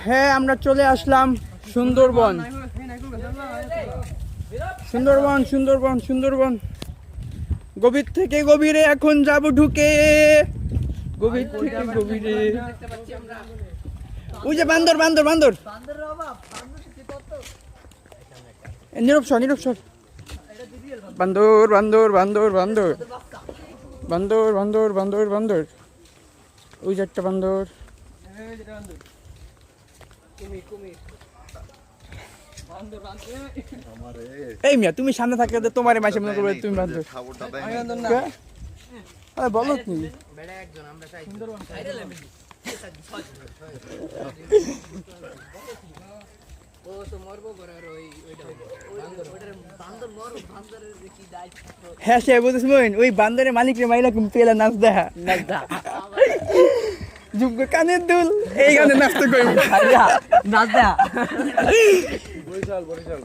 হ্যাঁ আমরা চলে আসলাম সুন্দরবন। সুন্দরবন সুন্দরবন সুন্দরবন গভীর থেকে গভীরে এখন যাব ঢুকে, গভীর থেকে গভীরে। ওই যে বান্দর বান্দর বান্দর, নীরব সর নীরব সর। বান্দর বান্দর বান্দর বান্দর বান্দর বান্দর বান্দর বান্দর, ওই যে একটা বান্দর। এই মিয়া তুমি সামনে থাকলে তোমার মাসে মনে করবে তুমি বান্দর। বলো তুমি হ্যাঁ সে বুঝেছেন ওই বান্দরের মালিক রে মাইলা পেলা নাচ দেখা যুগ কানের দুল এই গানে নাচতে কই নাচ দেখা বরিশাল বরিশাল